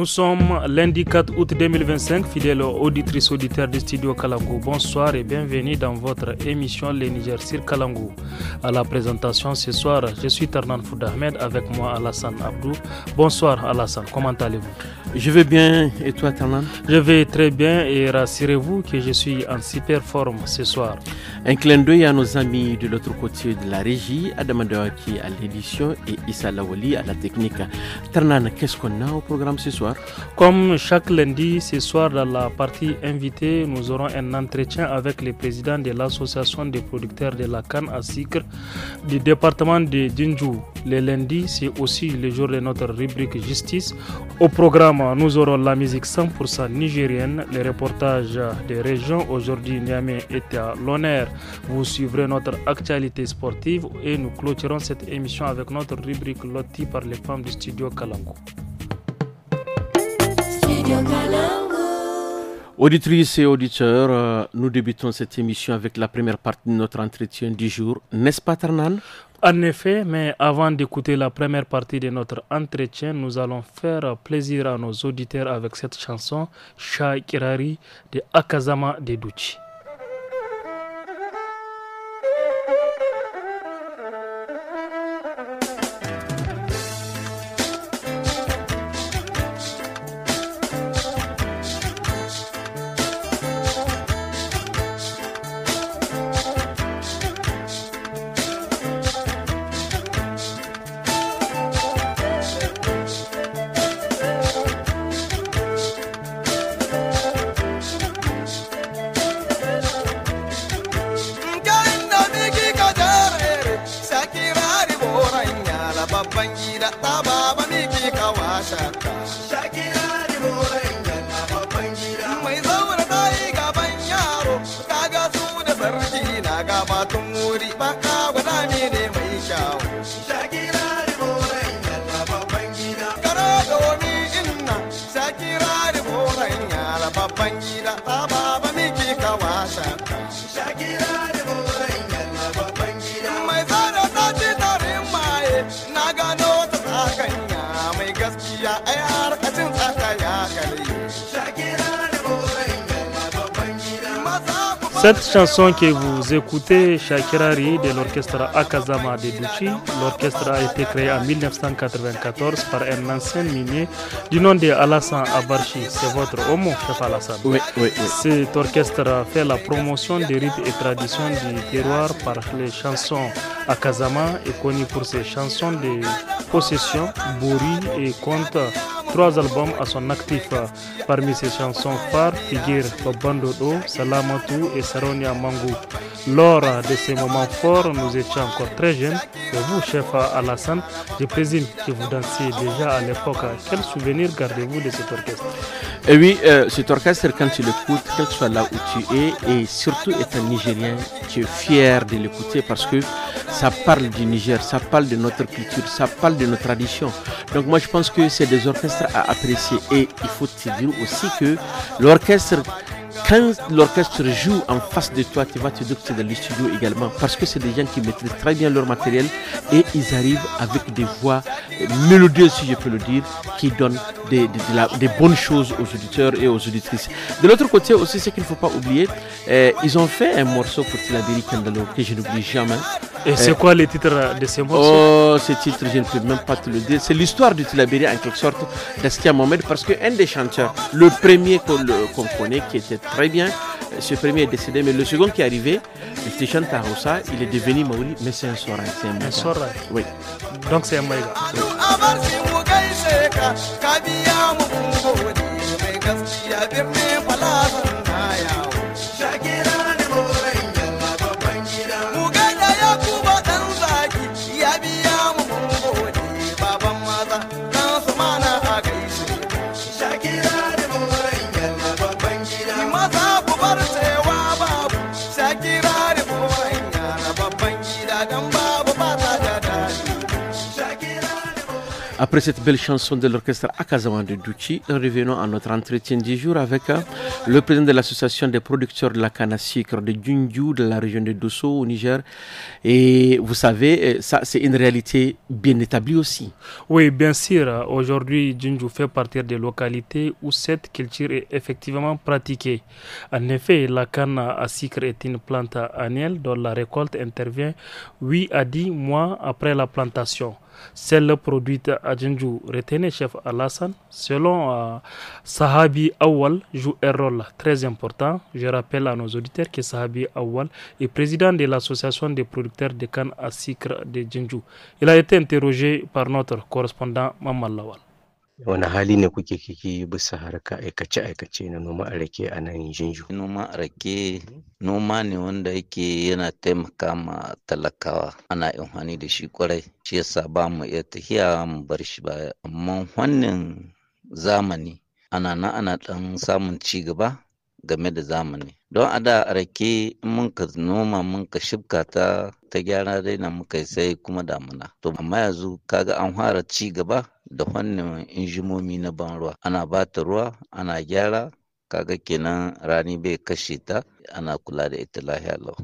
Nous sommes lundi 4 août 2025, fidèles auditrices auditeurs du studio Kalangu. Bonsoir et bienvenue dans votre émission Les Niger sur Kalangu. À la présentation ce soir, je suis Tarnan Foudahmed avec moi Alassane Abdou. Bonsoir Alassane, comment allez-vous? Je vais bien et toi Tarnan? Je vais très bien et rassurez-vous que je suis en super forme ce soir. Un clin d'œil à nos amis de l'autre côté de la régie, Adam Adawaki à l'édition et Issa Lawali à la technique. Tarnan, qu'est-ce qu'on a au programme ce soir? Comme chaque lundi, ce soir dans la partie invitée, nous aurons un entretien avec le président de l'association des producteurs de la canne à sucre du département de Djindjou. Le lundi, c'est aussi le jour de notre rubrique justice. Au programme, nous aurons la musique 100% nigérienne, les reportages des régions. Aujourd'hui, Niamey est à l'honneur. Vous suivrez notre actualité sportive et nous clôturons cette émission avec notre rubrique lotie par les femmes du studio Kalangu. Auditrices et auditeurs, nous débutons cette émission avec la première partie de notre entretien du jour, n'est-ce pas Tarnan? En effet, mais avant d'écouter la première partie de notre entretien, nous allons faire plaisir à nos auditeurs avec cette chanson Shakirari de Akazama Dedouchi. Cette chanson que vous écoutez, Shakirari de l'orchestre Akazama Dedouchi, l'orchestre a été créé en 1994 par un ancien minier du nom de Alassane Abarchi. C'est votre homme, chef Alassane. Oui. Cet orchestre fait la promotion des rites et traditions du terroir par les chansons. Akazama est connu pour ses chansons de possession, bourri et conte. 3 albums à son actif. Parmi ses chansons phares figurent Babandodo, Salamatou et Saronia Mangou. Lors de ces moments forts, nous étions encore très jeunes. Et vous, chef Alassane, je présume que vous dansiez déjà à l'époque. Quel souvenir gardez-vous de cet orchestre? Et oui, cet orchestre, quand tu l'écoutes, quel que soit là où tu es, et surtout étant nigérien, tu es fier de l'écouter parce que ça parle du Niger, ça parle de notre culture, ça parle de nos traditions. Donc moi je pense que c'est des orchestres à apprécier. Et il faut te dire aussi que l'orchestre, quand l'orchestre joue en face de toi, tu vas te dire que c'est dans les studios également, parce que c'est des gens qui maîtrisent très bien leur matériel et ils arrivent avec des voix mélodieuses, si je peux le dire, qui donnent des bonnes choses aux auditeurs et aux auditrices. De l'autre côté aussi, ce qu'il ne faut pas oublier, ils ont fait un morceau pour Tilaberi Kandalo que je n'oublie jamais. Et c'est quoi le titre de ces morceaux? Oh, ce titre, je ne peux même pas te le dire. C'est l'histoire de Tilaberi en quelque sorte d'Askia Mohamed, parce qu'un des chanteurs, le premier qu'on connaît, qui était très bien, ce premier est décédé, mais le second qui est arrivé, il était chanteur à Rossa, il est devenu Maouli, mais c'est un soirée. Un soirée? Oui. Donc c'est un maïga. Oui. Après cette belle chanson de l'orchestre Akazawan de Douchi, revenons à notre entretien du jour avec le président de l'association des producteurs de la canne à sucre de Djundju, de la région de Dosso au Niger. Et vous savez, ça c'est une réalité bien établie aussi. Oui, bien sûr. Aujourd'hui, Djundju fait partie des localités où cette culture est effectivement pratiquée. En effet, la canne à sucre est une plante annuelle dont la récolte intervient 8 à 10 mois après la plantation. Celle produite à Djundju, retenez chef Alassane, selon Sahabi Awal, joue un rôle très important. Je rappelle à nos auditeurs que Sahabi Awal est président de l'association des producteurs de canne à sucre de Djundju. Il a été interrogé par notre correspondant Mamal Lawal. Wani hali ne kuke kiki bisa harka aikace-aikace na noma a rake a nan Djundju? Noma a rake noma ne wanda yake yana taimaka ma talakawa, ana amfani da shi kwarai, shi yasa ba mu iya tafiya mu bar shi baya. Amma wannan zamani ana ɗan samun ci gaba game da zamani. Don a da rake in mun ka noma mun ka shibka ta gyara dai na muka sai kuma damuna. To amma yanzu kaga an fara ci gaba da wannan injimomi na ban ruwa. Ana bata ruwa, ana gyara, kaga kenan rani bai kashe ta, ana kula da ita lahiya lau.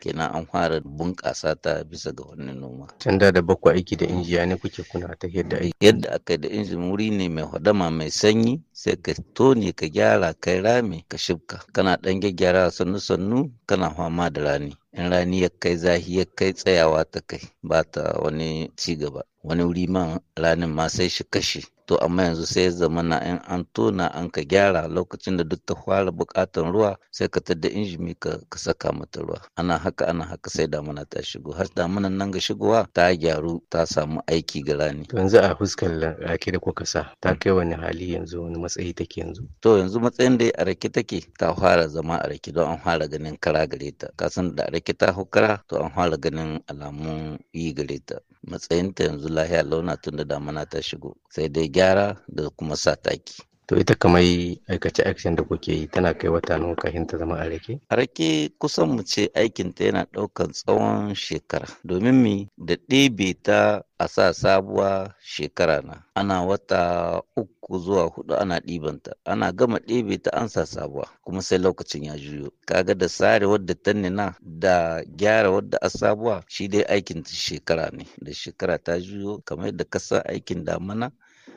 Kenan an fara bunƙasa ta bisa ga wannan noma. Can da bakwa aiki da injiya ne kuke kuna ta yadda aiki? Yadda aka yi da injin wuri ne mai hadama mai sanyi, sai ka tone ka gyara kai rami ka shibka. Kana ɗan gyaggyara sannu kana fama da rani. In rani ya kai zahi ya kai tsayawa ta kai ba ta wani ci gaba. Wani wuri ma ranin ma sai shi kashe. To amma yanzu sai ya zama na in an tona an ka gyara lokacin da duk ta fara buƙatar ruwa sai ka tadda injimi ka saka mata ruwa. Ana haka sai damuna ta shigo. Har damunan nan ga shigowa ta gyaru ta samu aiki ga rani. To yanzu a fuskar rake da kuka sa ta kai wani hali yanzu, wani matsayi take yanzu? To yanzu matsayin da a rake take ta fara zama a rake don an fara ganin kara gare ta. Kasan da a rake ta hukara to an fara ganin alamun yi gare ta. Matsayinta yanzu lahiya launa tun da damuna ta shigo sai dai gyara da kuma sa taki. To ita kamar aikace-aikacen da kuke yi tana kai wata nawa kafin ta zama a rake? A rake kusan mu ce aikinta yana ɗaukan tsawon shekara domin mi da ɗebe ta a sa sabuwa shekara na. Ana wata 3 zuwa 4 ana ɗibanta, ana gama ɗebe ta an sa sabuwa kuma sai lokacin ya juyo. Kaga da sare wadda ta nina da gyara wadda a sabuwa shi dai aikin ta shekara ne. Da shekara ta juyo kamar yadda ka sa aikin damana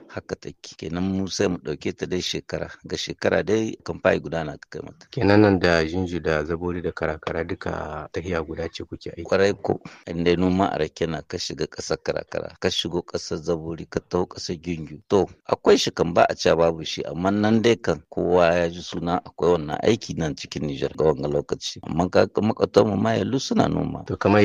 haka take. Kenan mu sai mu ɗauke ta dai shekara ga shekara dai kamfani guda na kai mata. Kenan nan da Djundju da Zabori da Karakara duka tahiya guda ce kuke aiki? Kwarai ko inda noma a rake na ka shiga ƙasar Karakara ka shigo ƙasar Zabori ka taho ƙasar Djundju. To akwai shi kan ba a cewa babu shi amma nan dai kan kowa ya ji suna akwai wannan aiki nan cikin Nijar ga wannan lokaci. Amma ka makwatan mu ma yallu suna noma. To kamar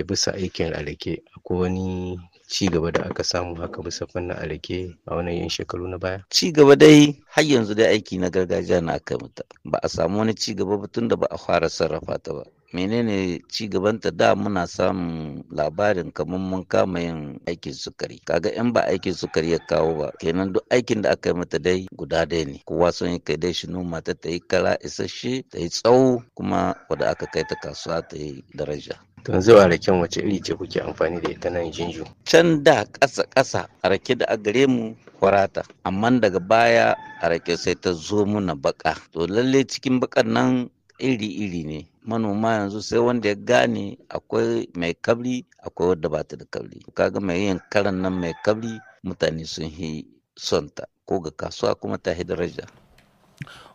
bisa aikin rake akwai wani ci gaba da aka samu haka bisa fannin a rake a wannan yin shekaru na baya? Ci gaba dai har yanzu dai aiki na gargajiya na aka mata. Ba a samu wani ci gaba ba tun da ba a fara sarrafa ta ba. Menene ci gabanta? Da muna samun labarin kamar mun kama yin aikin sukari. Kaga in ba aikin sukari ya kawo ba kenan duk aikin da aka yi mata dai guda ɗaya ne. Kowa son ya kai dai shi noma ta yi kara isasshe ta yi tsawo kuma wadda aka kai ta kasuwa ta yi daraja. To yanzu a raken wace iri ce kuke amfani da ita nan Djundju? Can da ƙasa a rake da a gare mu kwarata, amma daga baya a rake sai ta zo muna baka. To lalle cikin bakan nan iri-iri ne. Manoma yanzu sai wanda ya gane akwai mai kabri akwai wadda ba ta da kabri. Kaga mai yin karan nan mai kabri mutane sun yi son ta ko ga kasuwa kuma ta yi daraja.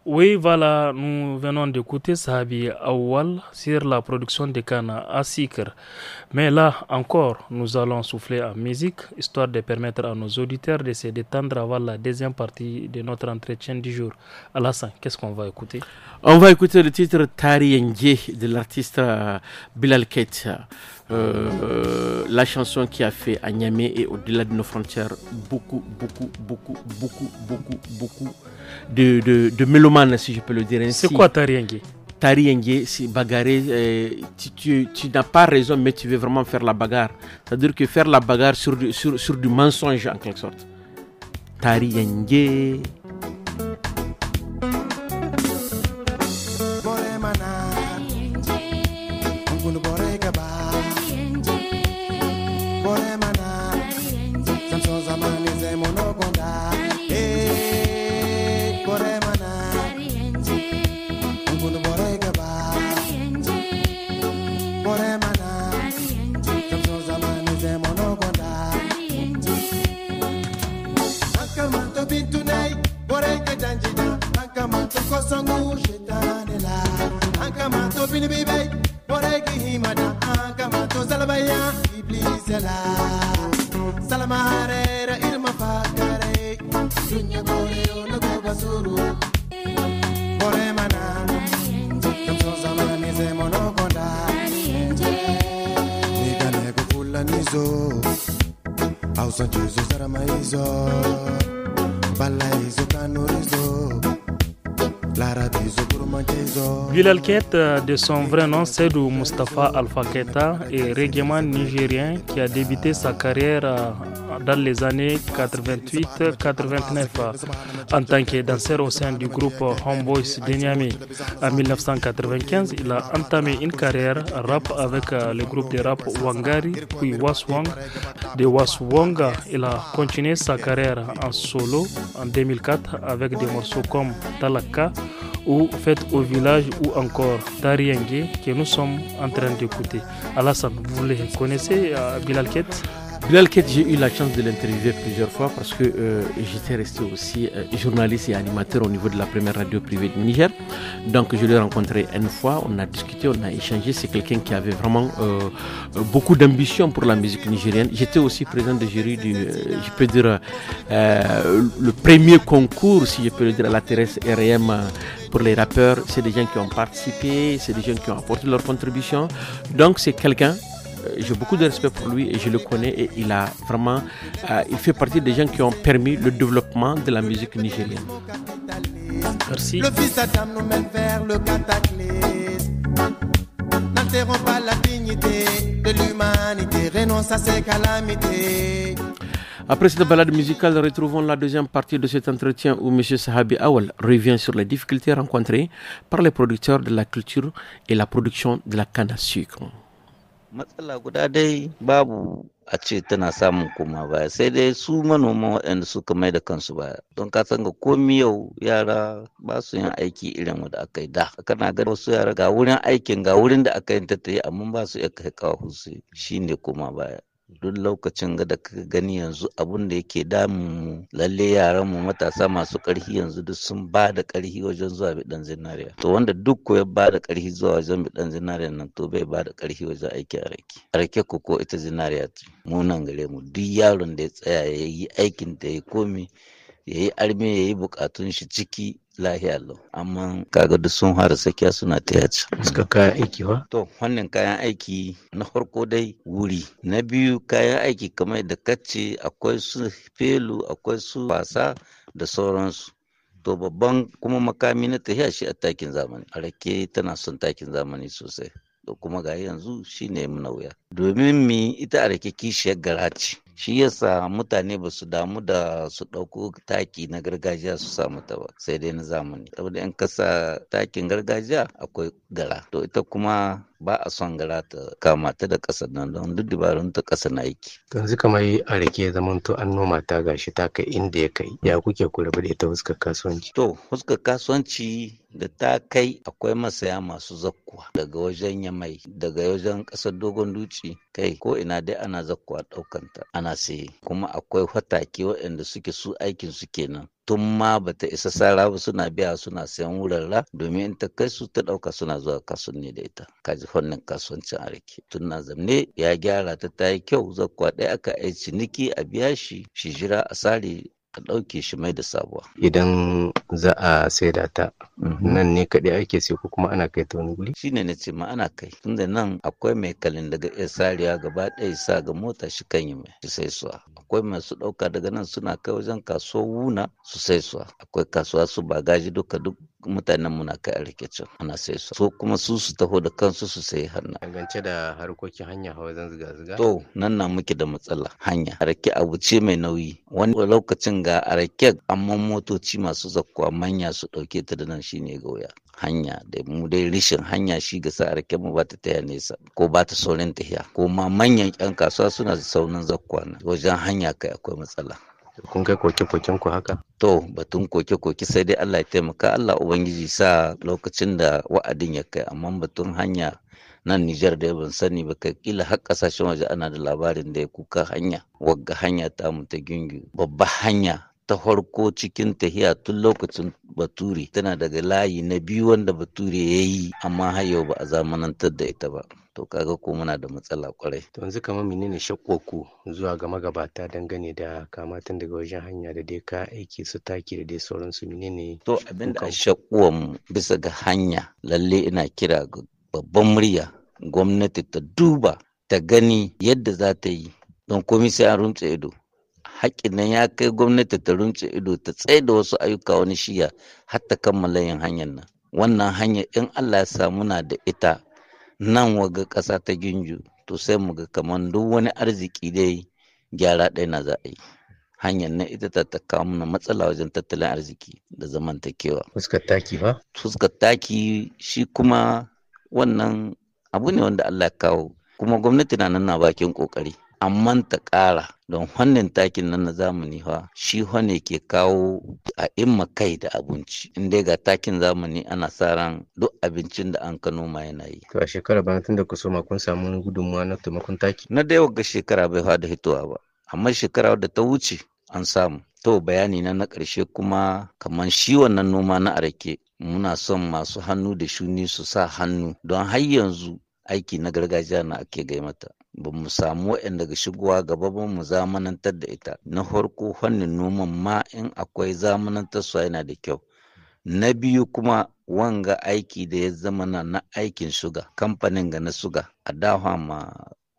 Oui, voilà, nous venons d'écouter Sahabi Awal sur la production de canne à sucre. Mais là encore, nous allons souffler en musique, histoire de permettre à nos auditeurs de se détendre avant la deuxième partie de notre entretien du jour. Alassane, qu'est-ce qu'on va écouter? On va écouter le titre Tari Nge de l'artiste Bilal Keita. La chanson qui a fait à Niamey et au-delà de nos frontières beaucoup de mélomanes, si je peux le dire ainsi. C'est quoi Tari Nge? Tari Nge, c'est bagarrer. Tu n'as pas raison, mais tu veux vraiment faire la bagarre. C'est-à-dire que faire la bagarre sur du mensonge en quelque sorte. Tari Nge. Zaman Bilal Keita, de son vrai nom Seydou Mustafa Alpha Keita, est reggaeman nigérien qui a débuté sa carrière dans les années 88-89 en tant que danseur au sein du groupe Homeboys de Niamey. En 1995, il a entamé une carrière rap avec le groupe de rap Wangari puis Waswang. De Waswang, il a continué sa carrière en solo en 2004 avec des morceaux comme Talaka ou Fête au village ou encore Tariengue que nous sommes en train d'écouter. Alassane, vous les connaissez, Bilal Keita? Bilal Keita, j'ai eu la chance de l'interviewer plusieurs fois parce que j'étais resté aussi journaliste et animateur au niveau de la première radio privée du Niger. Donc je l'ai rencontré une fois, on a discuté, on a échangé. C'est quelqu'un qui avait vraiment beaucoup d'ambition pour la musique nigérienne. J'étais aussi président de jury du, je peux dire, le premier concours, si je peux le dire, à la Thérèse RM pour les rappeurs. C'est des gens qui ont participé, c'est des gens qui ont apporté leur contribution. Donc c'est quelqu'un, j'ai beaucoup de respect pour lui et je le connais et il a vraiment, il fait partie des gens qui ont permis le développement de la musique nigérienne. Merci. Le fils d'Adam nous mène vers le cataclysme. N'interromps pas la dignité de l'humanité, renonce à ses calamités. Après cette balade musicale, retrouvons la deuxième partie de cet entretien où M. Sahabi Awal revient sur les difficultés rencontrées par les producteurs de la culture et la production de la canne à sucre. Matsala guda dai babu a ce tana samun koma baya sai dai su manoma waɗanda suka mai da kansu baya don ka san ga komi yau yara ba su yin aiki irin wanda aka yi da kana ga wasu yara ga wurin aikin ga wurin da aka yi tattaye amma ba su iya kai kawo su shine koma baya. Duk lokacin da ka gani yanzu abun da yake damun mu lalle yaran mu matasa masu ƙarfi yanzu duk sun ba da ƙarfi wajen zuwa bidan zinariya to wanda duk ko ya ba da ƙarfi zuwa wajen bidan zinariya nan to bai ba da ƙarfi wajen aiki a rake ko ita zinariya ce mu nan gare mu duk yaron da ya tsaya ya yi aikin da ya komi ya yi arme ya yi bukatun shi ciki lahiya lau amma kaga duk sun fara sakiya suna ta yaci. Suka kayan aiki wa? To wannan kayan aiki na farko dai wuri, na biyu kayan aiki kamar da kace akwai su felu akwai su wasa da sauransu. To babban kuma makami na tafiya shi a takin zamani. A rake tana son takin zamani sosai. To kuma ga yanzu shine muna wuya. Domin mi ita a rake kishiyar gara ce. Shi yasa mutane ba su damu da su ɗauko taki na gargajiya su samu ta ba sai dai na zamani saboda in kasa takin gargajiya akwai gara to ita kuma ba a son gara ta kama ta da ƙasar nan don duk dabarun ta ƙasa na aiki. Yanzu kamar a rake zaman to an noma ta gashi ta kai inda ya kai ya kuke ku rabu da ita fuskar kasuwanci. To fuskar kasuwanci da ta kai akwai masaya masu zakkuwa daga wajen Yamai daga wajen ƙasar Dogon Duci kai ko ina dai ana zakkuwa ɗaukanta ana saye kuma akwai fatake waɗanda suke su aikin su kenan tun ma bata isa sara ba suna biya suna sayan wurarra domin in ta kai su ta ɗauka suna zuwa kasuwanni da ita kaji fannin kasuwancin a rake tun na zamne ya gyara ta yi kyau zakkuwa ɗaya aka yi ciniki a biya shi jira a sare a ɗauke shi mai da sabuwa. Idan za a saida ta nan ne kaɗai ake sai ko kuma ana kai ta wani guri? Shi ne na ce ma ana kai tunda nan akwai mai kalin daga iya sariya gaba ɗaya sa ga mota shi kan yi mai shi sai suwa. Akwai masu ɗauka daga nan suna kai wajen kasuwar wuna su sai suwa. Akwai kasuwa su bagaji duka duk mutanen muna kai a rikicin ana sai su. So kuma su taho da kansu su sai hannu. Dangance da harkokin hanya hawa zan ziga-ziga? To nan na muke da matsala hanya. Rake abu ce mai nauyi. Wani lokacin ga a rake amma motoci masu zakkuwa manya su ɗauke ta da nan shine ga wuya. Hanya da mu dai rishin hanya shi ga sa rake mu ba ta taya nesa ko ba ta saurin tahiya ko ma manyan ƴan kasuwa suna da saurin zakkuwa na wajen hanya kai akwai matsala. Kun kai koke-koken ku haka? To batun koke-koke sai dai Allah ya taimaka Allah Ubangiji sa lokacin da wa'adin ya kai amma batun hanya nan Nijar da ban sani ba kai kila har kasashen waje ana da labarin da ya kuka hanya wagga hanya ta mu ta gingu babba hanya ta farko cikin tahiya tun lokacin Bature tana daga layi na biyu wanda Bature ya yi amma har yau ba a zamanantar da ita ba. to kaga ko muna da matsala kwarai. To yanzu kamar menene shakkoku zuwa ga magabata dangane da kamatin daga wajen hanya da dai ka aiki su taki da dai sauransu menene? To abinda a shakkuwan mu bisa ga hanya lalle ina kira ga babban murya gwamnati ta duba ta gani yadda za ta yi don komai sai an runtse ido. Haƙƙin nan ya kai gwamnati ta runtse ido ta tsaye da wasu ayyuka wani shiya har ta kammala yin hanyar nan. Wannan hanyar in Allah ya sa muna da ita nan waga ƙasa ta Ginju to sai mu ga kamar duk wani arziki dai gyara ɗaya na za a yi. Hanyar nan ita ta kawo mana matsala wajen tattalin arziki da zamantakewa. Fuskar taki ba? Fuskar taki shi kuma wannan abu ne wanda Allah ya kawo kuma gwamnati na nan na bakin kokari. Amma ta ƙara don wannan takin nan na zamani shi ne ke kawo a imma kai da abinci in dai ga takin zamani ana sa ran duk abincin da an ka noma yana yi. To a shekara bana tun da ku soma kun samu gudunmuwa na taimakon taki? Na da yawa ga shekara bai da hitowa ba amma shekara wadda ta wuce an samu. To bayani na ƙarshe kuma kamar shi wannan noma na arake muna son masu hannu da shuni su sa hannu don har yanzu aiki na gargajiya na ake gai mata. Ba mu samu waɗanda daga shigowa gaba ba mu zamanantar da ita. Na farko fannin noman ma in akwai zamanantar su yana da kyau. Na biyu kuma wanga aiki da ya zama na aikin suga kamfanin ga na suga a dawa ma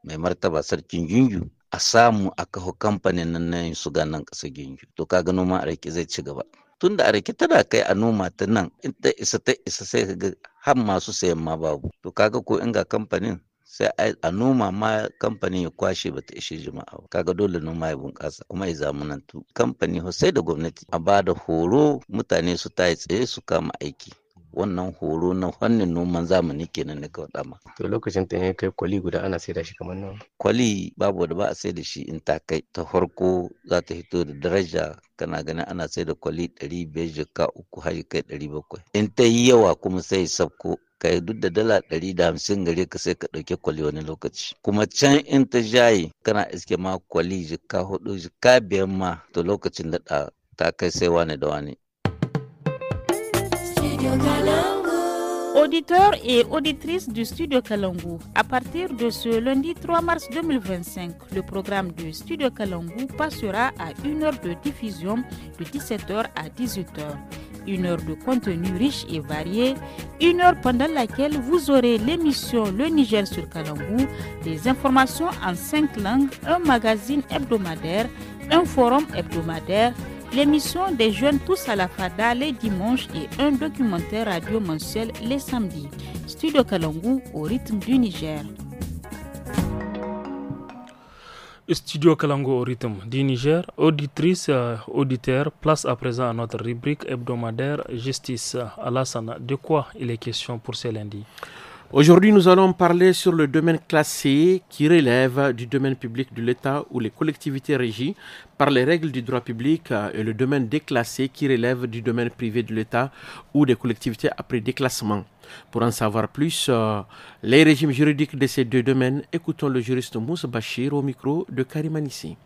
mai martaba sarkin Ginju a samu a kawo kamfanin nan na yin suga nan ƙasa Ginju. To kaga noman arake zai ci gaba. Tunda arake tana kai a noma ta nan in ta isa sai ka ga har masu sayan ma babu. To kaga ko in ga kamfanin sai a noma ma kamfanin ya kwashe bata ishe jama'a. Kaga dole noma ya bunƙasa kuma ya zamanantu. Kamfani sai da gwamnati a ba da horo mutane su tayi tsaye su kama aiki. Wannan horo na fannin noman zamani kenan ne ka faɗa ma. To lokacin ta ya kai kwali guda ana saida shi kamar nawa? Kwali babu da ba a saida shi in ta kai ta farko za ta hito da daraja kana ganin ana saida kwali 500 jaka 3 har kai 700. In ta yi yawa kuma sai sabko kai duk da dala 150 gare ka sai ka ɗauki kwali wani lokaci. Kuma can in ta jaye kana iske ma kwali jaka 4 jaka 5 ma to lokacin da ta kai sai wani da wani. Auditeurs et auditrices du Studio Kalangu, à partir de ce lundi 3 mars 2025, le programme de Studio Kalangu passera à 1 heure de diffusion de 17h à 18h. 1 heure de contenu riche et varié, 1 heure pendant laquelle vous aurez l'émission Le Niger sur Kalangu, des informations en 5 langues, un magazine hebdomadaire, un forum hebdomadaire, l'émission des jeunes tous à la fada les dimanches et un documentaire radio mensuel les samedis. Studio Kalangu au rythme du Niger. Studio Kalangu au rythme du Niger. Auditrices, auditeurs, place à présent à notre rubrique hebdomadaire Justice. Alassane, de quoi il est question pour ce lundi? Aujourd'hui, nous allons parler sur le domaine classé qui relève du domaine public de l'État ou les collectivités régies par les règles du droit public et le domaine déclassé qui relève du domaine privé de l'État ou des collectivités après déclassement. Pour en savoir plus, les régimes juridiques de ces deux domaines, écoutons le juriste Moussa Bachir au micro de Karim Anissi.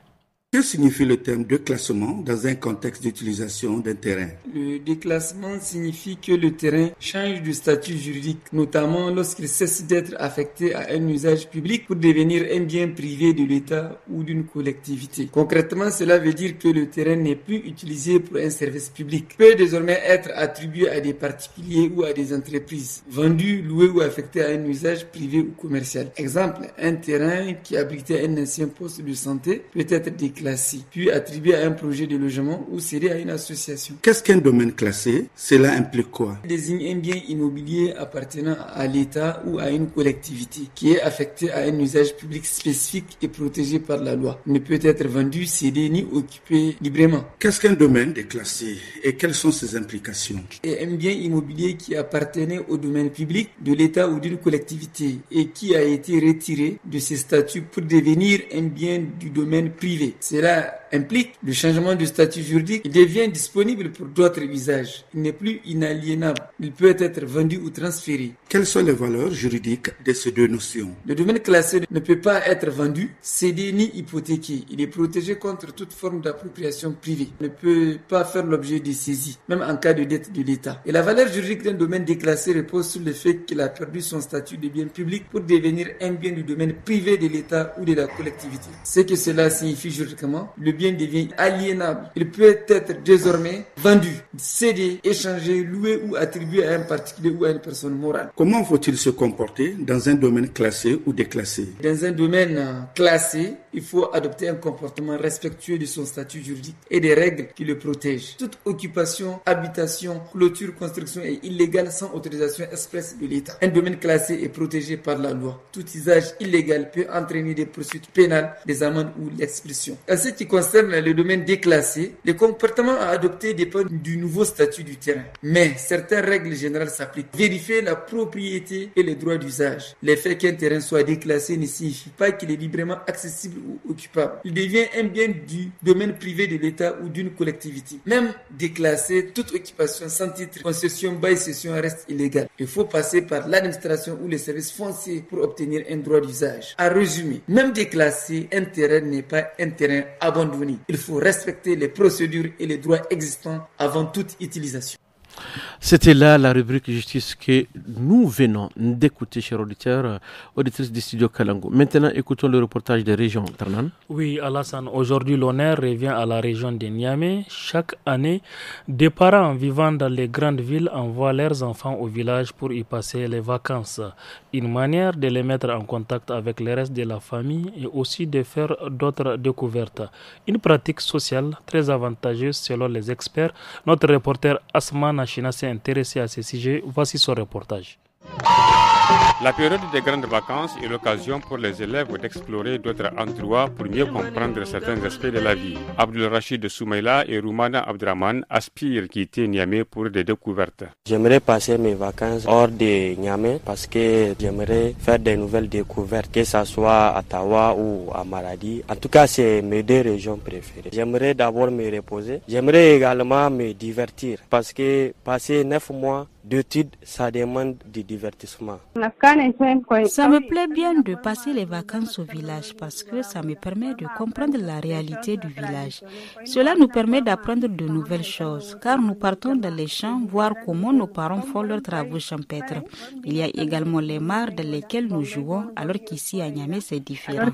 Que signifie le terme déclassement dans un contexte d'utilisation d'un terrain? Le déclassement signifie que le terrain change de statut juridique, notamment lorsqu'il cesse d'être affecté à un usage public pour devenir un bien privé de l'État ou d'une collectivité. Concrètement, cela veut dire que le terrain n'est plus utilisé pour un service public, peut désormais être attribué à des particuliers ou à des entreprises, vendu, loué ou affecté à un usage privé ou commercial. Exemple, un terrain qui abritait un ancien poste de santé peut être déclassé, puis attribué à un projet de logement ou cédé à une association. Qu'est-ce qu'un domaine classé? Cela implique quoi? Désigne un bien immobilier appartenant à l'État ou à une collectivité qui est affecté à un usage public spécifique et protégé par la loi. Ne peut être vendu, cédé ni occupé librement. Qu'est-ce qu'un domaine déclassé et quelles sont ses implications? Et un bien immobilier qui appartenait au domaine public de l'État ou d'une collectivité et qui a été retiré de ses statuts pour devenir un bien du domaine privé. Cela implique le changement du statut juridique. Il devient disponible pour d'autres usages. Il n'est plus inaliénable. Il peut être vendu ou transféré. Quelles sont les valeurs juridiques de ces deux notions? Le domaine classé ne peut pas être vendu, cédé ni hypothéqué. Il est protégé contre toute forme d'appropriation privée. Il ne peut pas faire l'objet de saisie, même en cas de dette de l'État. Et la valeur juridique d'un domaine déclassé repose sur le fait qu'il a perdu son statut de bien public pour devenir un bien du domaine privé de l'État ou de la collectivité. Ce que cela signifie juridiquement, le bien devient aliénable. Il peut être désormais vendu, cédé, échangé, loué ou attribué à un particulier ou à une personne morale. Comment faut-il se comporter dans un domaine classé ou déclassé? Dans un domaine classé, il faut adopter un comportement respectueux de son statut juridique et des règles qui le protègent. Toute occupation, habitation, clôture, construction est illégale sans autorisation expresse de l'État. Un domaine classé est protégé par la loi. Tout usage illégal peut entraîner des poursuites pénales, des amendes ou l'expulsion. En ce qui concerne le domaine déclassé, les comportements à adopter dépendent du nouveau statut du terrain. Mais certaines règles générales s'appliquent. Vérifier la propriété et les droits d'usage. Le fait qu'un terrain soit déclassé ne signifie pas qu'il est librement accessible ou occupable. Il devient un bien du domaine privé de l'État ou d'une collectivité. Même déclassé, toute occupation sans titre, concession, bail, cession reste illégale. Il faut passer par l'administration ou les services fonciers pour obtenir un droit d'usage. À résumer, même déclassé, un terrain n'est pas un terrain abandonné. Il faut respecter les procédures et les droits existants avant toute utilisation. C'était là la rubrique justice que nous venons d'écouter, chers auditeurs, auditrices du studio Kalango. Maintenant, écoutons le reportage des régions. Ternan. Oui, Alassane, aujourd'hui l'honneur revient à la région de Niamey. Chaque année, des parents vivant dans les grandes villes envoient leurs enfants au village pour y passer les vacances. Une manière de les mettre en contact avec le reste de la famille et aussi de faire d'autres découvertes. Une pratique sociale très avantageuse selon les experts. Notre reporter Asman China s'est intéressé à ce sujet. Voici son reportage. La période des grandes vacances est l'occasion pour les élèves d'explorer d'autres endroits pour mieux comprendre certains aspects de la vie. Abdul Rachid Soumaïla et Roumana Abdraman aspirent quitter Niamey pour des découvertes. J'aimerais passer mes vacances hors de Niamey parce que j'aimerais faire des nouvelles découvertes, que ce soit à Tawa ou à Maradi. En tout cas, c'est mes deux régions préférées. J'aimerais d'abord me reposer. J'aimerais également me divertir parce que passer 9 mois d'études, ça demande du divertissement. Ça me plaît bien de passer les vacances au village parce que ça me permet de comprendre la réalité du village. Cela nous permet d'apprendre de nouvelles choses car nous partons dans les champs voir comment nos parents font leurs travaux champêtres. Il y a également les mares dans lesquelles nous jouons alors qu'ici à Niamey c'est différent.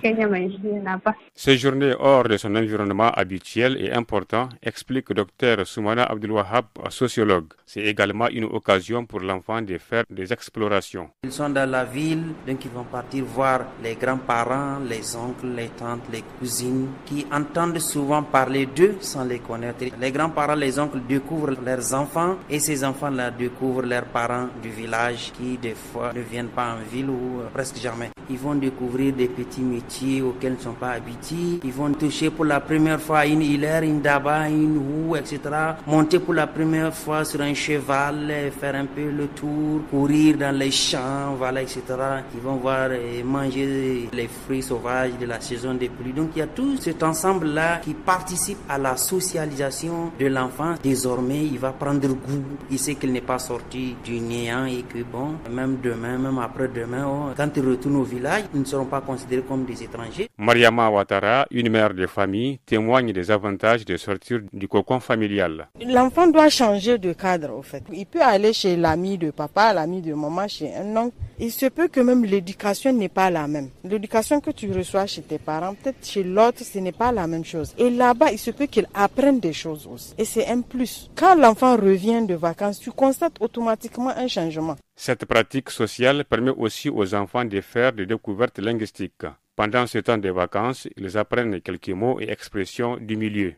Séjourner hors de son environnement habituel est important, explique Dr Soumana Abdelwahab, sociologue. C'est également une occasion pour l'enfant de faire des explorations. Ils sont dans la ville, donc ils vont partir voir les grands-parents, les oncles, les tantes, les cousines, qui entendent souvent parler d'eux sans les connaître. Les grands-parents, les oncles découvrent leurs enfants et ces enfants-là découvrent leurs parents du village qui des fois ne viennent pas en ville ou presque jamais. Ils vont découvrir des petits métiers auxquels ils ne sont pas habitués. Ils vont toucher pour la première fois une hilaire, une daba, une houe, etc. Monter pour la première fois sur un cheval, faire un peu le tour, courir dans les champs, voilà, etc. Ils vont voir et manger les fruits sauvages de la saison des pluies. Donc il y a tout cet ensemble-là qui participe à la socialisation de l'enfant. Désormais, il va prendre goût. Il sait qu'il n'est pas sorti du néant et que bon, même demain, même après-demain, quand il retourne au village, ils ne seront pas considérés comme des étrangers. Mariama Ouattara, une mère de famille, témoigne des avantages de sortir du cocon familial. L'enfant doit changer de cadre, au fait. Il peut aller chez l'ami de papa, l'ami de maman, chez un oncle. Il se peut que même l'éducation n'est pas la même. L'éducation que tu reçois chez tes parents, peut-être chez l'autre, ce n'est pas la même chose. Et là-bas, il se peut qu'il apprenne des choses aussi. Et c'est un plus. Quand l'enfant revient de vacances, tu constates automatiquement un changement. Cette pratique sociale permet aussi aux enfants de faire des découvertes linguistiques. Pendant ce temps de vacances, ils apprennent quelques mots et expressions du milieu.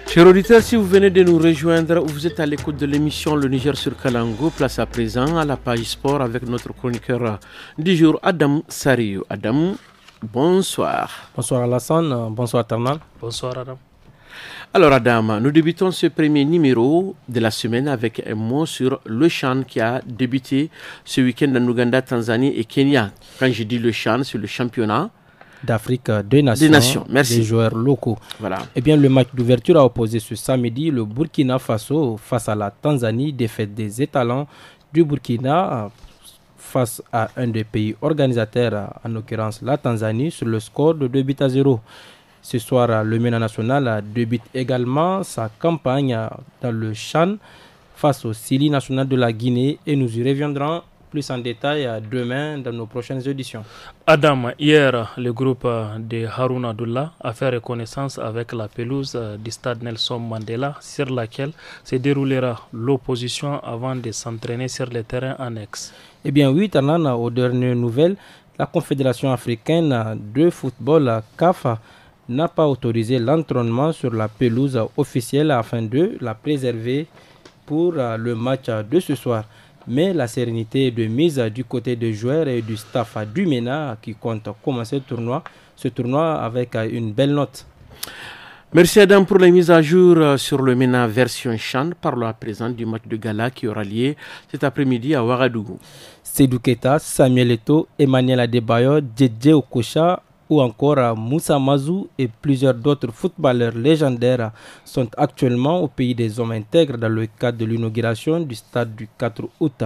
Chers auditeurs, si vous venez de nous rejoindre, vous êtes à l'écoute de l'émission Le Niger sur Kalango. Place à présent à la page sport avec notre chroniqueur du jour, Adam Sariou. Adam, bonsoir. Bonsoir Alassane, bonsoir Ternal. Bonsoir Adam. Alors Adam, nous débutons ce premier numéro de la semaine avec un mot sur le CHAN qui a débuté ce week-end en Ouganda, Tanzanie et Kenya. Quand je dis le CHAN, c'est le championnat d'Afrique des Nations, Merci. Des joueurs locaux. Voilà. Eh bien, le match d'ouverture a opposé ce samedi le Burkina Faso face à la Tanzanie, défaite des étalons du Burkina face à un des pays organisateurs, en l'occurrence la Tanzanie, sur le score de 2-0. Ce soir, le MENA national débute également sa campagne dans le CHAN face au Sili national de la Guinée et nous y reviendrons plus en détail demain dans nos prochaines éditions. Adam, hier, le groupe de Haroun Abdullah a fait reconnaissance avec la pelouse du stade Nelson Mandela sur laquelle se déroulera l'opposition avant de s'entraîner sur le terrain annexe. Eh bien oui, Tanan, aux dernières nouvelles, la Confédération africaine de football, CAF, n'a pas autorisé l'entraînement sur la pelouse officielle afin de la préserver pour le match de ce soir. Mais la sérénité est de mise du côté des joueurs et du staff du MENA qui compte commencer ce tournoi avec une belle note. Merci Adam pour la mise à jour sur le MENA version CHAN. Parlons à présent du match de gala qui aura lieu cet après-midi à Ouagadougou. Seydou Keita, Samuel Eto'o, Emmanuel Adebayor, Djedje Okocha ou encore Moussa Mazou et plusieurs d'autres footballeurs légendaires sont actuellement au pays des hommes intègres dans le cadre de l'inauguration du stade du 4 août.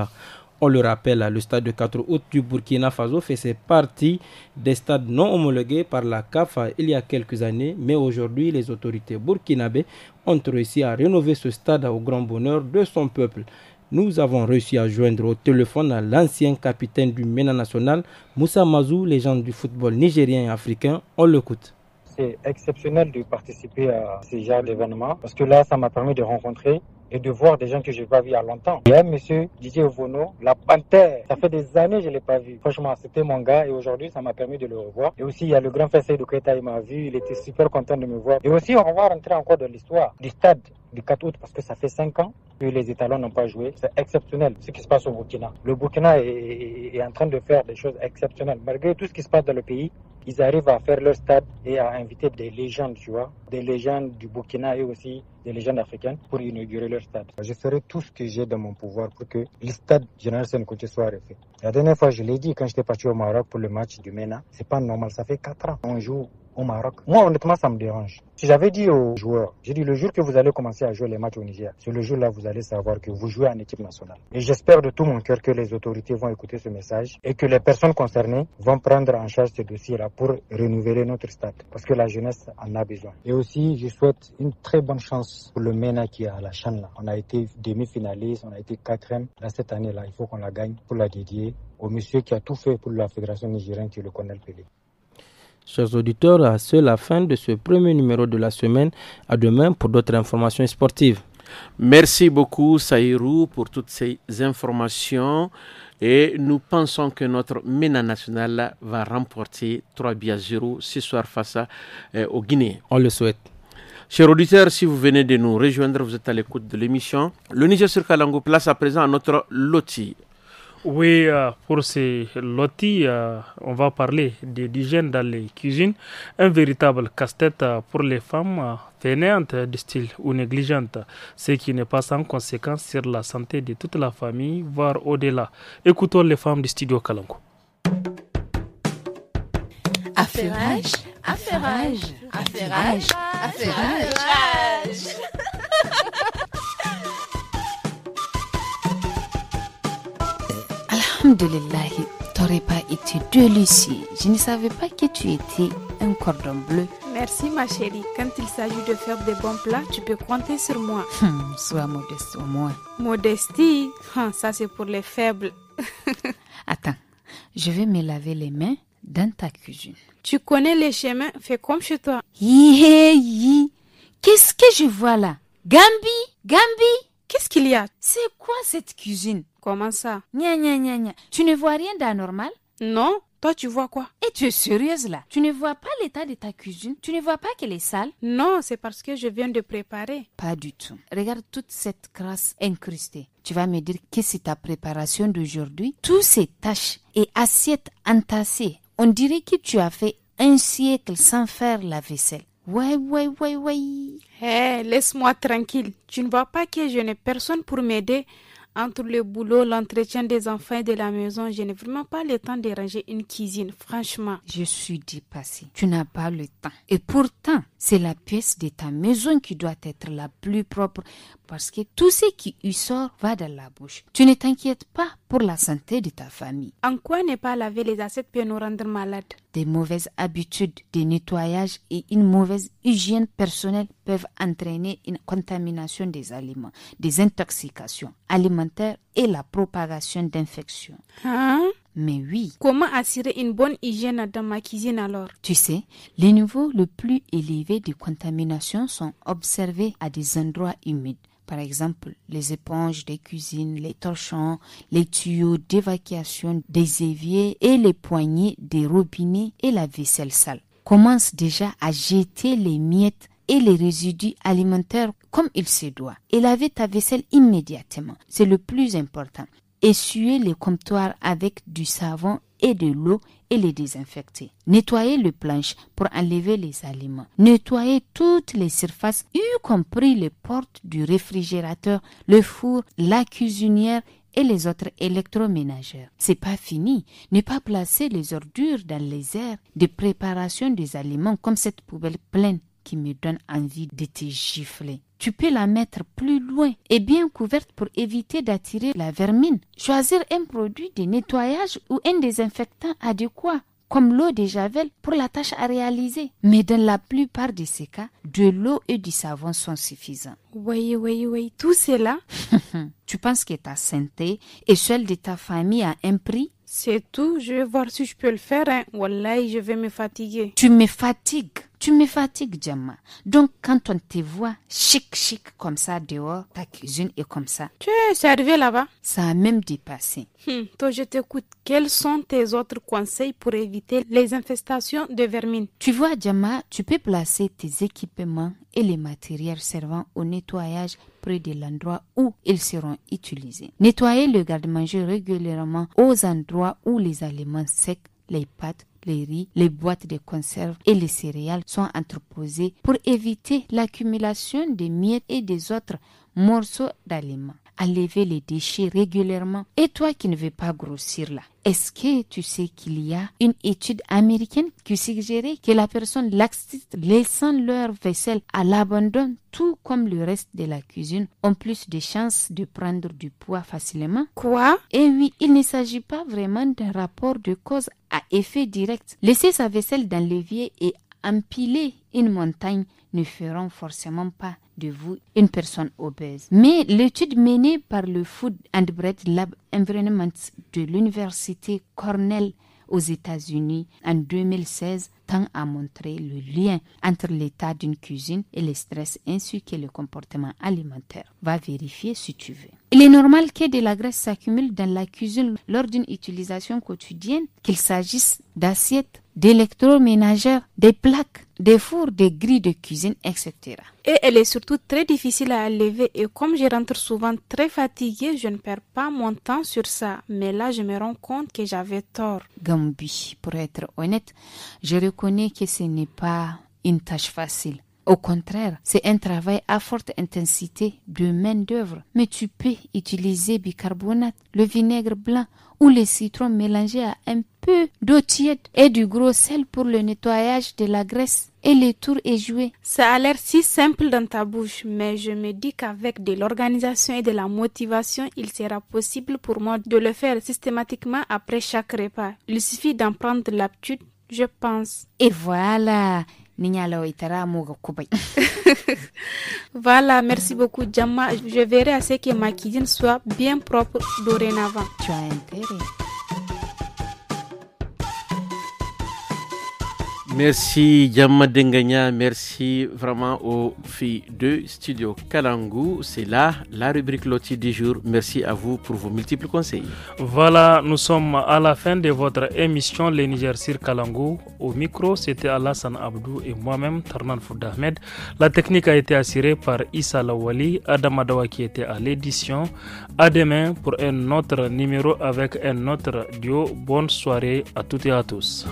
On le rappelle, le stade du 4 août du Burkina Faso faisait partie des stades non homologués par la CAF il y a quelques années, mais aujourd'hui les autorités burkinabées ont réussi à rénover ce stade au grand bonheur de son peuple. Nous avons réussi à joindre au téléphone l'ancien capitaine du MENA national, Moussa Mazou, légende du football nigérien et africain. On l'écoute. C'est exceptionnel de participer à ce genre d'événement parce que là, ça m'a permis de rencontrer et de voir des gens que je n'ai pas vus il y a longtemps. Il y a monsieur Didier Ovono, la Panthère. Ça fait des années que je ne l'ai pas vu. Franchement, c'était mon gars et aujourd'hui, ça m'a permis de le revoir. Et aussi, il y a le grand frère Seydou Keita, il m'a vu, il était super content de me voir. Et aussi, on va rentrer encore dans l'histoire du stade du 4 août parce que ça fait 5 ans que les étalons n'ont pas joué. C'est exceptionnel ce qui se passe au Burkina. Le Burkina est en train de faire des choses exceptionnelles. Malgré tout ce qui se passe dans le pays, ils arrivent à faire leur stade et à inviter des légendes, tu vois, des légendes du Burkina et aussi des légendes africaines pour inaugurer leur stade. Je ferai tout ce que j'ai dans mon pouvoir pour que le stade Général Séné Kountché soit refait. La dernière fois, je l'ai dit quand j'étais parti au Maroc pour le match du MENA, c'est pas normal, ça fait 4 ans. On joue au Maroc. Moi, honnêtement, ça me dérange. Si j'avais dit aux joueurs, j'ai dit le jour que vous allez commencer à jouer les matchs au Niger, c'est le jour-là vous allez savoir que vous jouez en équipe nationale. Et j'espère de tout mon cœur que les autorités vont écouter ce message et que les personnes concernées vont prendre en charge ce dossier-là pour renouveler notre stade. Parce que la jeunesse en a besoin. Et aussi, je souhaite une très bonne chance pour le MENA qui est à la CHAN là. On a été demi-finaliste, on a été 4e. Là, cette année-là, il faut qu'on la gagne pour la dédier au monsieur qui a tout fait pour la fédération nigérienne qui est le colonel Pelé. Chers auditeurs, c'est la fin de ce premier numéro de la semaine. À demain pour d'autres informations sportives. Merci beaucoup Saïrou pour toutes ces informations et nous pensons que notre MENA national va remporter 3-0 ce soir face au Guinée. On le souhaite. Chers auditeurs, si vous venez de nous rejoindre, vous êtes à l'écoute de l'émission. Le Niger sur Kalango place à présent à notre loti. Oui, pour ces lotis, on va parler d'hygiène dans les cuisines. Un véritable casse-tête pour les femmes fainéantes du style ou négligentes, ce qui n'est pas sans conséquence sur la santé de toute la famille, voire au-delà. Écoutons les femmes du studio Kalango. Affairage, affairage, affairage, affairage. Alhamdulillah, t'aurais pas été délicieux. Je ne savais pas que tu étais un cordon bleu. Merci ma chérie. Quand il s'agit de faire des bons plats, tu peux compter sur moi. Sois modeste au moins. Modestie, ça c'est pour les faibles. Attends, je vais me laver les mains dans ta cuisine. Tu connais les chemins, fais comme chez toi. Qu'est-ce que je vois là? Gambi, qu'est-ce qu'il y a? C'est quoi cette cuisine? Comment ça? Nya. Tu ne vois rien d'anormal? Non, toi tu vois quoi? Et tu es sérieuse là? Tu ne vois pas l'état de ta cuisine? Tu ne vois pas qu'elle est sale? Non, c'est parce que je viens de préparer. Pas du tout. Regarde toute cette crasse incrustée. Tu vas me dire que c'est ta préparation d'aujourd'hui? Tous ces taches et assiettes entassées, on dirait que tu as fait un siècle sans faire la vaisselle. Ouais. Hé, laisse-moi tranquille. Tu ne vois pas que je n'ai personne pour m'aider. Entre le boulot, l'entretien des enfants et de la maison, je n'ai vraiment pas le temps de ranger une cuisine, franchement. Je suis dépassée. Tu n'as pas le temps. Et pourtant, c'est la pièce de ta maison qui doit être la plus propre parce que tout ce qui y sort va dans la bouche. Tu ne t'inquiètes pas pour la santé de ta famille. En quoi ne pas laver les assiettes peut nous rendre malades? Des mauvaises habitudes de nettoyage et une mauvaise hygiène personnelle peuvent entraîner une contamination des aliments, des intoxications alimentaires et la propagation d'infections. Hein? Mais oui. Comment assurer une bonne hygiène dans ma cuisine alors? Tu sais, les niveaux les plus élevés de contamination sont observés à des endroits humides. Par exemple, les éponges des cuisines, les torchons, les tuyaux d'évacuation des éviers et les poignées des robinets et la vaisselle sale. Commence déjà à jeter les miettes et les résidus alimentaires comme il se doit. Et laver ta vaisselle immédiatement, c'est le plus important. Essuyer les comptoirs avec du savon et de l'eau et les désinfecter. Nettoyer les planches pour enlever les aliments. Nettoyer toutes les surfaces, y compris les portes du réfrigérateur, le four, la cuisinière et les autres électroménagères. C'est pas fini. Ne pas placer les ordures dans les aires de préparation des aliments comme cette poubelle pleine qui me donne envie de te gifler. Tu peux la mettre plus loin et bien couverte pour éviter d'attirer la vermine. Choisir un produit de nettoyage ou un désinfectant adéquat, comme l'eau de javel pour la tâche à réaliser. Mais dans la plupart de ces cas, de l'eau et du savon sont suffisants. Oui, tout cela. Tu penses que ta santé et celle de ta famille a un prix? C'est tout, je vais voir si je peux le faire. Wallahi, je vais me fatiguer. Tu me fatigues, Djamma. Donc, quand on te voit chic comme ça dehors, ta cuisine est comme ça. Tu es arrivé là-bas? Ça a même dépassé. Toi, je t'écoute. Quels sont tes autres conseils pour éviter les infestations de vermine? Tu vois, Djamma, tu peux placer tes équipements et les matériels servant au nettoyage près de l'endroit où ils seront utilisés. Nettoyer le garde-manger régulièrement aux endroits où les aliments secs, les pâtes, les riz, les boîtes de conserve et les céréales sont entreposées pour éviter l'accumulation des miettes et des autres morceaux d'aliments. Enlever les déchets régulièrement. Et toi qui ne veux pas grossir là, est-ce que tu sais qu'il y a une étude américaine qui suggérait que la personne laxiste laissant leur vaisselle à l'abandon, tout comme le reste de la cuisine, ont plus de chances de prendre du poids facilement? Quoi? Et oui, il ne s'agit pas vraiment d'un rapport de cause à effet direct. Laisser sa vaisselle dans l'évier et empiler une montagne ne feront forcément pas de vous une personne obèse. Mais l'étude menée par le Food and Bread Lab Environment de l'université Cornell aux États-Unis en 2016 tend à montrer le lien entre l'état d'une cuisine et le stress ainsi que le comportement alimentaire. Va vérifier si tu veux. Il est normal que de la graisse s'accumule dans la cuisine lors d'une utilisation quotidienne, qu'il s'agisse d'assiettes, d'électroménagères, des plaques, des fours, des grilles de cuisine, etc. Et elle est surtout très difficile à enlever et comme je rentre souvent très fatiguée, je ne perds pas mon temps sur ça. Mais là, je me rends compte que j'avais tort. Gambi, pour être honnête, je reconnais que ce n'est pas une tâche facile. Au contraire, c'est un travail à forte intensité de main-d'œuvre. Mais tu peux utiliser bicarbonate, le vinaigre blanc ou le citron mélangé à un peu d'eau tiède et du gros sel pour le nettoyage de la graisse. Et le tour est joué. Ça a l'air si simple dans ta bouche, mais je me dis qu'avec de l'organisation et de la motivation, il sera possible pour moi de le faire systématiquement après chaque repas. Il suffit d'en prendre l'habitude, je pense. Et voilà. Voilà, merci beaucoup, Djamma. Je verrai à ce que ma cuisine soit bien propre dorénavant. Tu as intérêt. Merci Djamma Denganya, merci vraiment aux filles de Studio Kalangu. C'est là la rubrique Loti du jour. Merci à vous pour vos multiples conseils. Voilà, nous sommes à la fin de votre émission Les Niger sur Kalangu. Au micro, c'était Alassane Abdou et moi-même, Tarnan Fouda Ahmed. La technique a été assurée par Issa Lawali, Adam Adawa qui était à l'édition. À demain pour un autre numéro avec un autre duo. Bonne soirée à toutes et à tous.